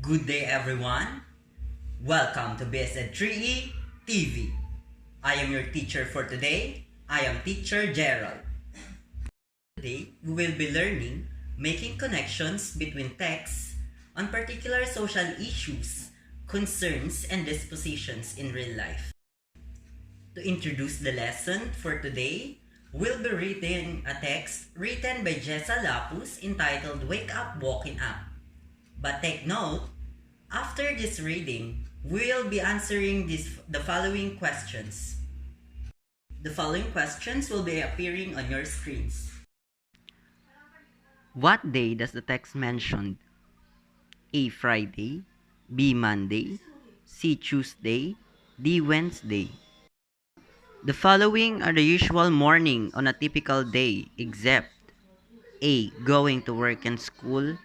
Good day everyone. Welcome to BSED 3E TV. I am your teacher for today. I am teacher Gerald. Today, we will be learning making connections between texts on particular social issues, concerns, and dispositions in real life. To introduce the lesson for today, we'll be reading a text written by Jessa Lapus entitled Wake Up Walking Up. But take note, after this reading, we'll be answering the following questions. The following questions will be appearing on your screens. What day does the text mention? A. Friday, B. Monday, C. Tuesday, D. Wednesday. The following are the usual morning on a typical day except A. Going to work and school,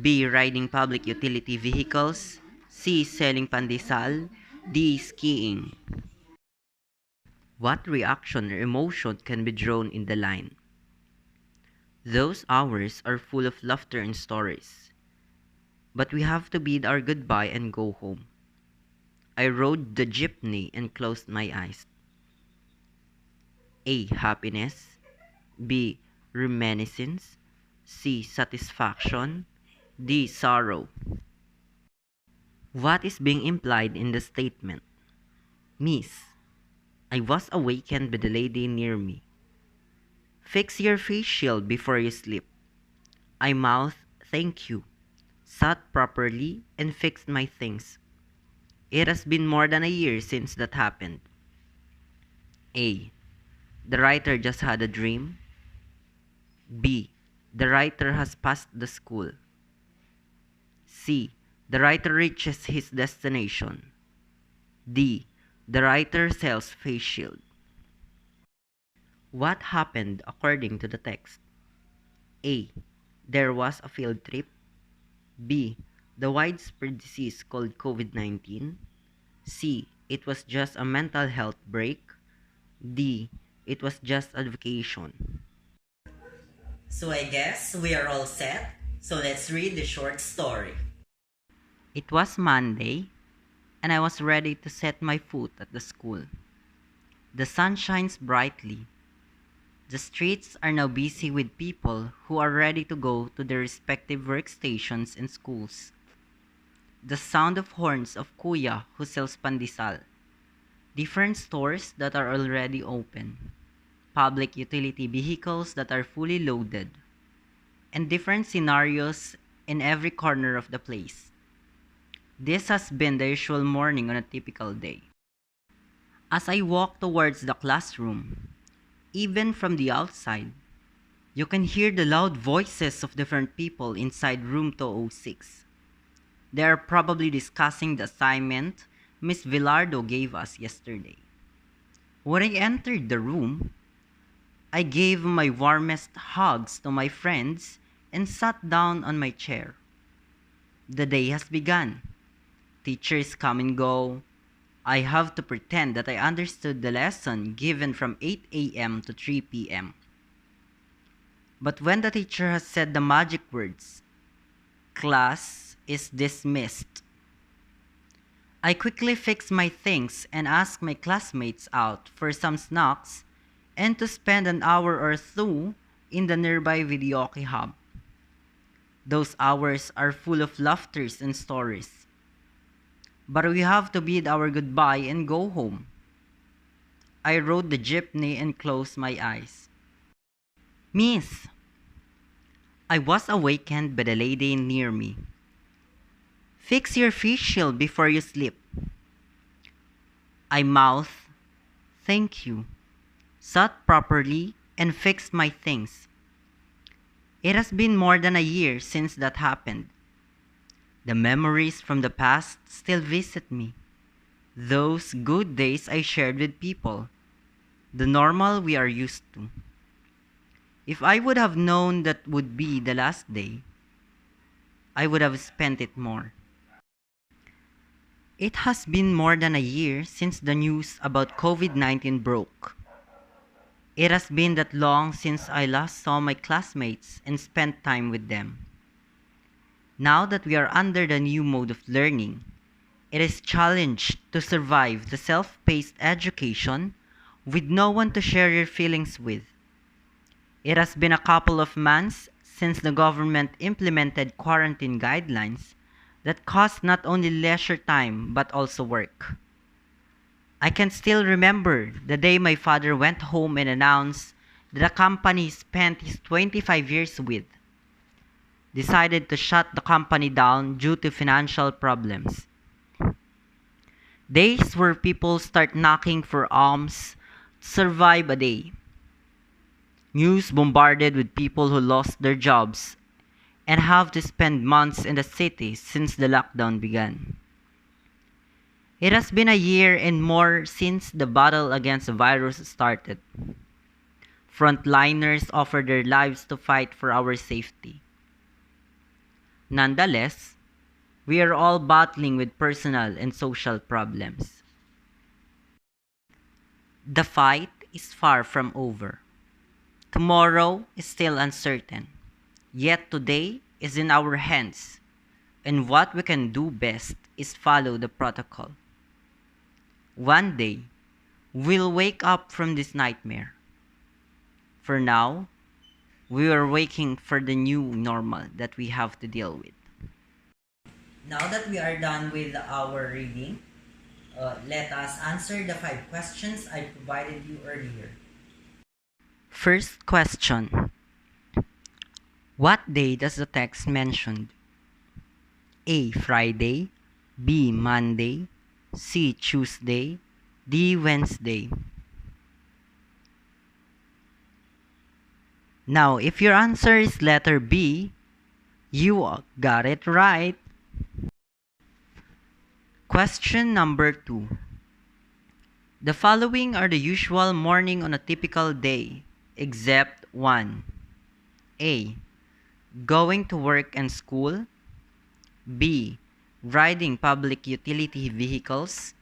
B. Riding public utility vehicles, C. Selling pandesal, D. Skiing. What reaction or emotion can be drawn in the line? Those hours are full of laughter and stories. But we have to bid our goodbye and go home. I rode the jeepney and closed my eyes. A. Happiness, B. Reminiscence, C. Satisfaction, D. Sorrow. What is being implied in the statement? Miss, I was awakened by the lady near me. Fix your face shield before you sleep. I mouthed, thank you, sat properly, and fixed my things. It has been more than a year since that happened. A. The writer just had a dream. B. The writer has passed the school. C. The writer reaches his destination. D. The writer sells face shield. What happened according to the text? A. There was a field trip. B. The widespread disease called COVID-19. C. It was just a mental health break. D. It was just a vacation. So I guess we are all set. So let's read the short story. It was Monday, and I was ready to set my foot at the school. The sun shines brightly. The streets are now busy with people who are ready to go to their respective workstations and schools. The sound of horns of Kuya who sells pandesal. Different stores that are already open. Public utility vehicles that are fully loaded. And different scenarios in every corner of the place. This has been the usual morning on a typical day. As I walk towards the classroom, even from the outside, you can hear the loud voices of different people inside room 206. They are probably discussing the assignment Miss Villardo gave us yesterday. When I entered the room, I gave my warmest hugs to my friends and sat down on my chair. The day has begun. Teachers come and go. I have to pretend that I understood the lesson given from 8 a.m. to 3 p.m. But when the teacher has said the magic words, class is dismissed, I quickly fix my things and ask my classmates out for some snacks and to spend an hour or two in the nearby videoke hub. Those hours are full of laughters and stories. But we have to bid our goodbye and go home. I rode the jeepney and closed my eyes. Miss, I was awakened by the lady near me. Fix your face shield before you sleep. I mouthed, thank you, sat properly, and fixed my things. It has been more than a year since that happened. The memories from the past still visit me. Those good days I shared with people. The normal we are used to. If I would have known that would be the last day, I would have spent it more. It has been more than a year since the news about COVID-19 broke. It has been that long since I last saw my classmates and spent time with them. Now that we are under the new mode of learning, it is challenged to survive the self-paced education with no one to share your feelings with. It has been a couple of months since the government implemented quarantine guidelines that cost not only leisure time but also work. I can still remember the day my father went home and announced that a company he spent his 25 years with decided to shut the company down due to financial problems. Days where people start knocking for alms to survive a day. News bombarded with people who lost their jobs and have to spend months in the city since the lockdown began. It has been a year and more since the battle against the virus started. Frontliners offered their lives to fight for our safety. Nonetheless, we are all battling with personal and social problems. The fight is far from over. Tomorrow is still uncertain, yet today is in our hands, and what we can do best is follow the protocol. One day, we'll wake up from this nightmare. For now, we are waiting for the new normal that we have to deal with. Now that we are done with our reading, let us answer the 5 questions I provided you earlier. First question. What day does the text mention? A. Friday, B. Monday, C. Tuesday, D. Wednesday. Now, if your answer is letter B, you got it right. Question number 2. The following are the usual morning on a typical day, except 1. A. Going to work and school. B. Riding public utility vehicles.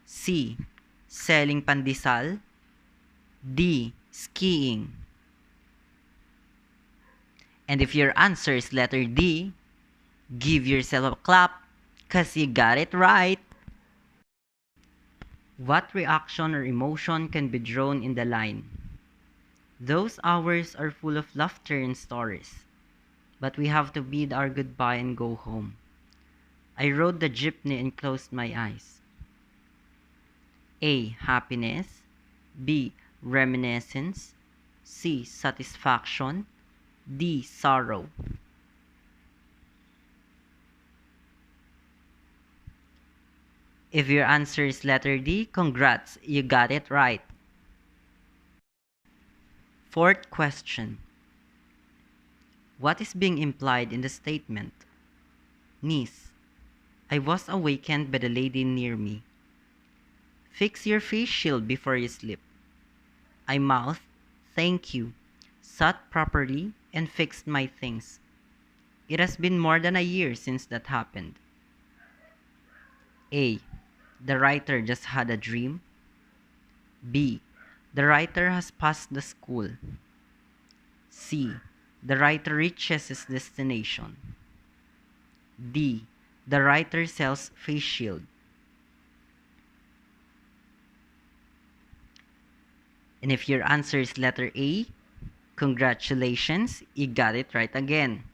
C. Selling pandesal. D. Skiing. And if your answer is letter D, give yourself a clap because you got it right. What reaction or emotion can be drawn in the line? Those hours are full of laughter and stories, but we have to bid our goodbye and go home. I rode the jeepney and closed my eyes. A. Happiness. B. Reminiscence. C. Satisfaction. D. Sorrow. If your answer is letter D, congrats, you got it right. Fourth question. What is being implied in the statement? Niece, I was awakened by the lady near me. Fix your face shield before you sleep. I mouthed, thank you, sat properly, and fixed my things. It has been more than a year since that happened. A. The writer just had a dream. B. The writer has passed the school. C. The writer reaches his destination. D. The writer sells face shield. And if your answer is letter A, congratulations, you got it right again.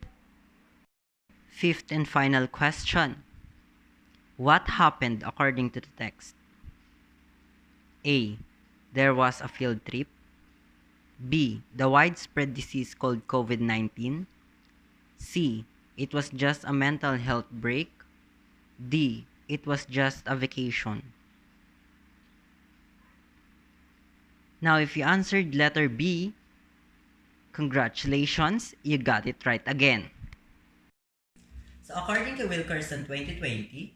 Fifth and final question. What happened according to the text? A. There was a field trip. B. The widespread disease called COVID-19. C. It was just a mental health break. D. It was just a vacation. Now, if you answered letter B, Congratulations, you got it right again. So according to Wilkerson 2020,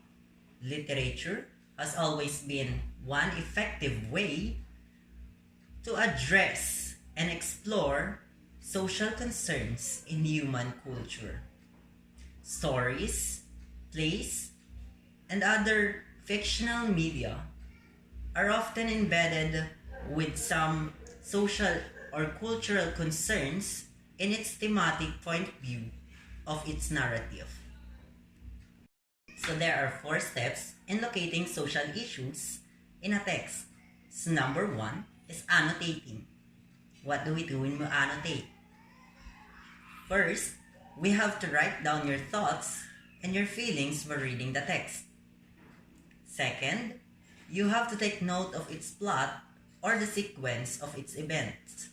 literature has always been one effective way to address and explore social concerns in human culture. Stories, plays, and other fictional media are often embedded with some social or cultural concerns in its thematic point of view of its narrative. So there are 4 steps in locating social issues in a text. So number 1 is annotating. What do we do when we annotate? First, we have to write down your thoughts and your feelings while reading the text. Second, you have to take note of its plot or the sequence of its events.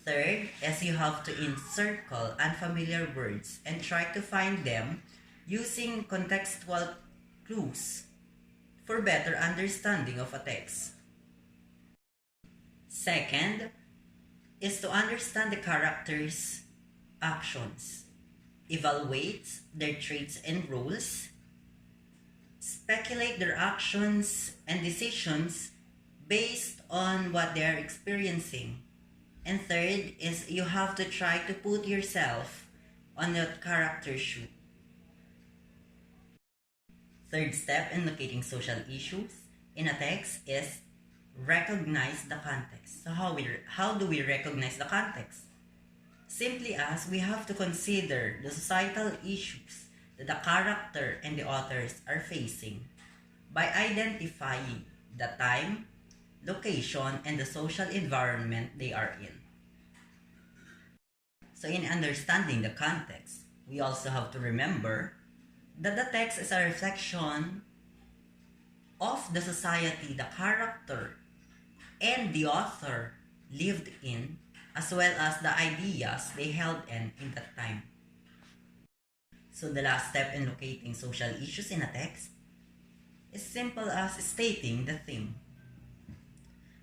Third is you have to encircle unfamiliar words and try to find them using contextual clues for better understanding of a text. Second is to understand the characters' actions, evaluate their traits and roles, speculate their actions and decisions based on what they are experiencing. And third is you have to try to put yourself on the character's shoe. Third step in locating social issues in a text is recognize the context. So how do we recognize the context? Simply as we have to consider the societal issues that the character and the authors are facing by identifying the time, location, and the social environment they are in. So in understanding the context, we also have to remember that the text is a reflection of the society the character and the author lived in, as well as the ideas they held in that time. So the last step in locating social issues in a text is simple as stating the theme.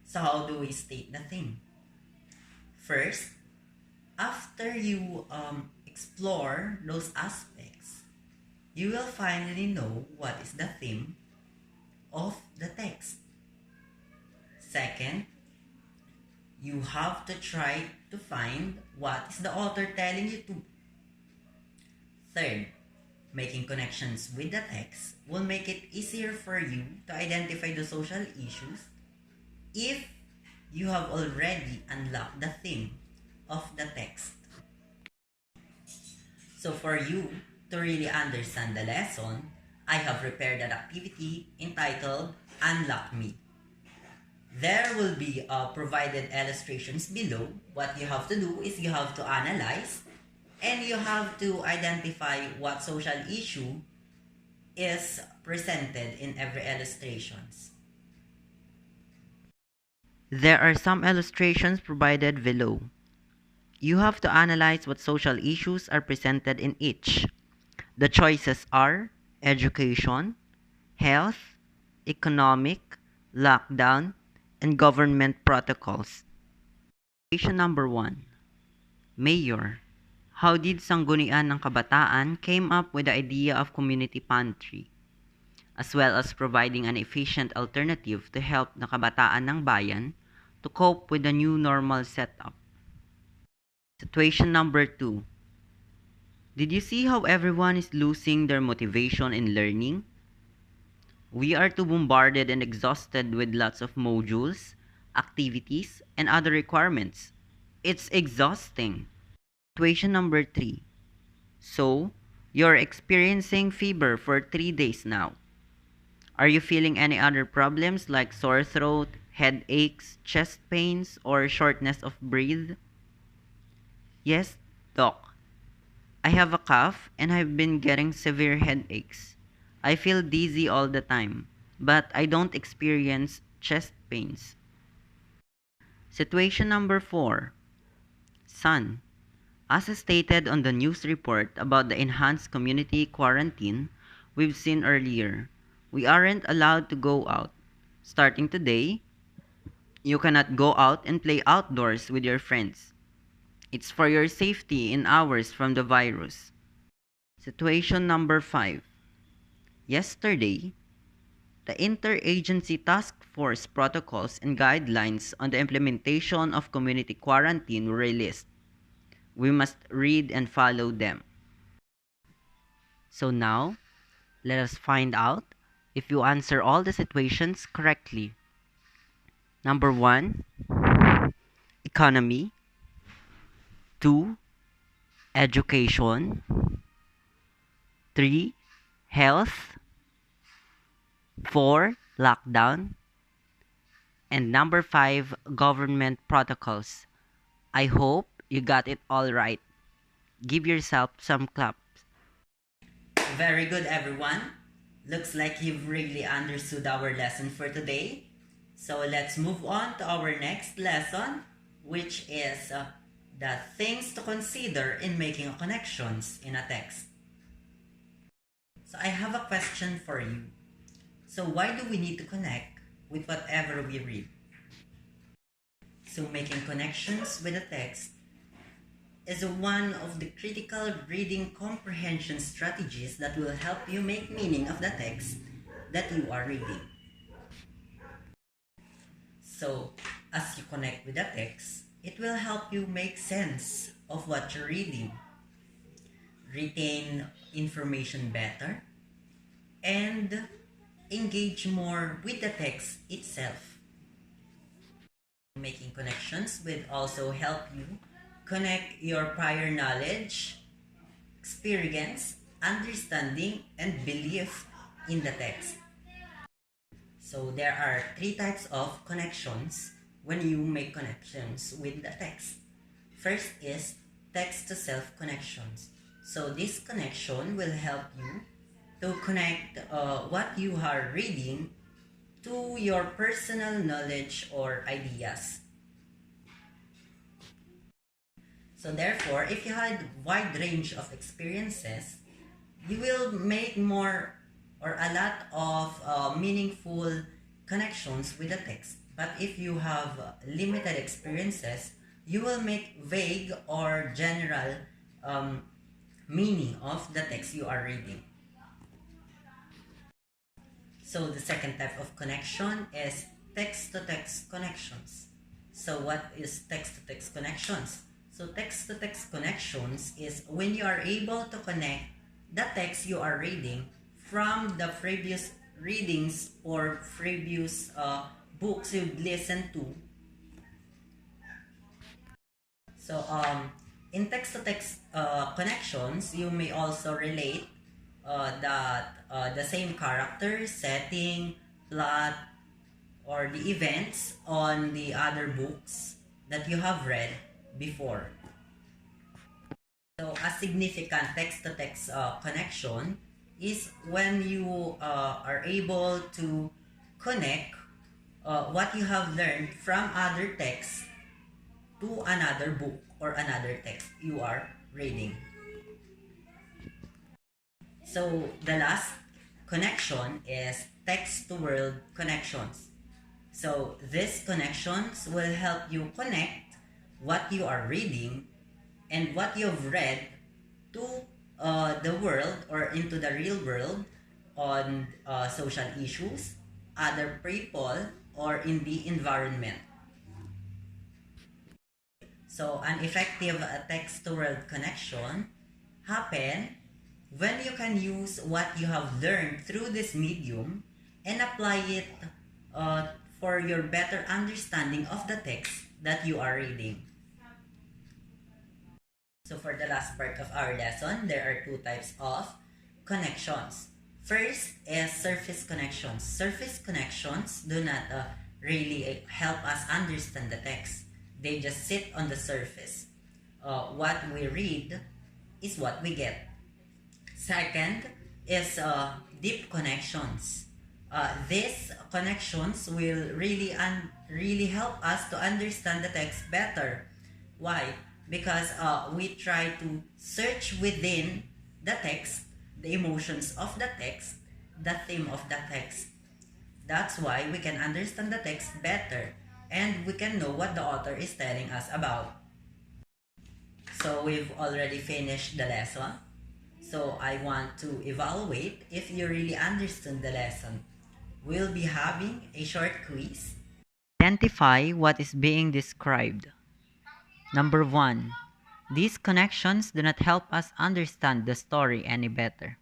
So how do we state the theme? First, after you explore those aspects, you will finally know what is the theme of the text. Second, you have to try to find what is the author telling you to. Third, making connections with the text will make it easier for you to identify the social issues if you have already unlocked the theme of the text. So for you to really understand the lesson, I have prepared an activity entitled Unlock Me. There will be provided illustrations below. What you have to do is you have to analyze and you have to identify what social issue is presented in every illustrations. There are some illustrations provided below. You have to analyze what social issues are presented in each. The choices are education, health, economic, lockdown, and government protocols. Question number 1. Mayor, how did Sanggunian ng Kabataan came up with the idea of community pantry, as well as providing an efficient alternative to help the kabataan ng bayan to cope with the new normal setup? Situation number 2. Did you see how everyone is losing their motivation in learning? We are too bombarded and exhausted with lots of modules, activities, and other requirements. It's exhausting. Situation number 3. So, you're experiencing fever for 3 days now. Are you feeling any other problems like sore throat, headaches, chest pains, or shortness of breath? Yes, doc. I have a cough and I've been getting severe headaches. I feel dizzy all the time, but I don't experience chest pains. Situation number 4. Son, as stated on the news report about the enhanced community quarantine we've seen earlier, we aren't allowed to go out. Starting today, you cannot go out and play outdoors with your friends. It's for your safety in ours from the virus. Situation number 5. Yesterday, the Interagency Task Force protocols and guidelines on the implementation of community quarantine were released. We must read and follow them. So now, let us find out if you answer all the situations correctly. Number 1, economy. 2, education. 3, health. 4, lockdown. And number 5, government protocols. I hope you got it all right. Give yourself some claps. Very good, everyone. Looks like you've really understood our lesson for today. So let's move on to our next lesson, which is the things to consider in making connections in a text. So I have a question for you. So why do we need to connect with whatever we read? So making connections with a text is one of the critical reading comprehension strategies that will help you make meaning of the text that you are reading. So, as you connect with the text, it will help you make sense of what you're reading, retain information better, and engage more with the text itself. Making connections will also help you connect your prior knowledge, experience, understanding, and belief in the text. So there are 3 types of connections when you make connections with the text. First is text-to-self connections. So this connection will help you to connect what you are reading to your personal knowledge or ideas. So therefore, if you had wide range of experiences, you will make more or a lot of meaningful connections with the text. But if you have limited experiences, you will make vague or general meaning of the text you are reading. So the second type of connection is text-to-text connections. So what is text-to-text connections? So text-to-text connections is when you are able to connect the text you are reading from the previous readings or previous books you've listened to. So in text-to-text connections, you may also relate that the same character, setting, plot, or the events on the other books that you have read before. So a significant text-to-text connection is when you are able to connect what you have learned from other texts to another book or another text you are reading. So the last connection is text-to-world connections. So these connections will help you connect what you are reading and what you've read to the world or into the real world on social issues, other people, or in the environment. So an effective text-to-world connection happen when you can use what you have learned through this medium and apply it for your better understanding of the text that you are reading. So for the last part of our lesson, there are 2 types of connections. First is surface connections. Surface connections do not really help us understand the text. They just sit on the surface. What we read is what we get. Second is deep connections. These connections will really help us to understand the text better. Why? Because we try to search within the text, the emotions of the text, the theme of the text. That's why we can understand the text better and we can know what the author is telling us about. So we've already finished the lesson. So I want to evaluate if you really understood the lesson. We'll be having a short quiz. Identify what is being described. Number 1. These connections do not help us understand the story any better.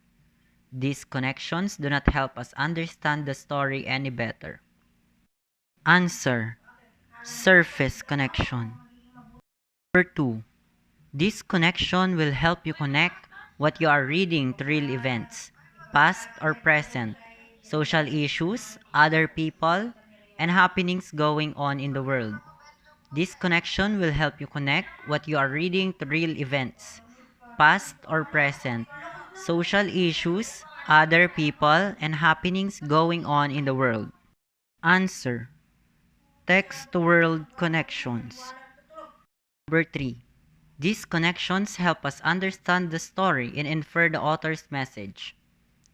These connections do not help us understand the story any better. Answer. Surface connection. Number 2. This connection will help you connect what you are reading to real events, past or present, social issues, other people, and happenings going on in the world. This connection will help you connect what you are reading to real events, past or present, social issues, other people, and happenings going on in the world. Answer. Text-to-world connections. Number 3. These connections help us understand the story and infer the author's message.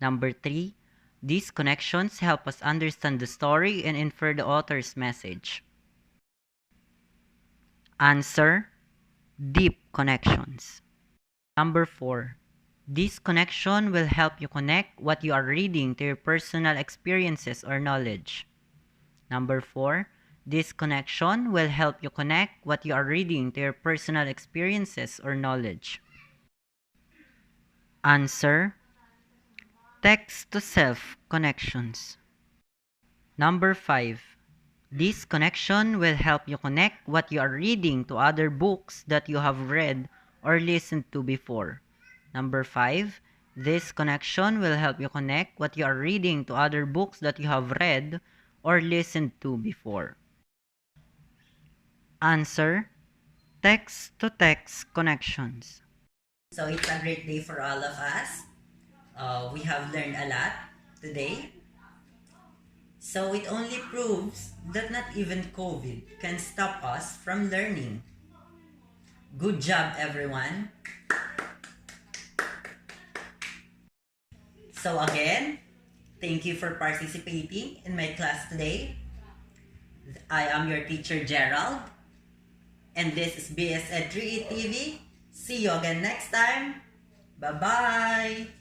Number 3. These connections help us understand the story and infer the author's message. Answer. Deep connections. Number 4. This connection will help you connect what you are reading to your personal experiences or knowledge. Number 4. This connection will help you connect what you are reading to your personal experiences or knowledge. Answer. Text-to-self connections. Number 5. This connection will help you connect what you are reading to other books that you have read or listened to before. Number 5. This connection will help you connect what you are reading to other books that you have read or listened to before. Answer. Text-to-text connections. So it's a great day for all of us. We have learned a lot today. So it only proves that not even COVID can stop us from learning. Good job, everyone. So again, thank you for participating in my class today. I am your teacher, Gerald. And this is BSED 3E TV. See you again next time. Bye-bye.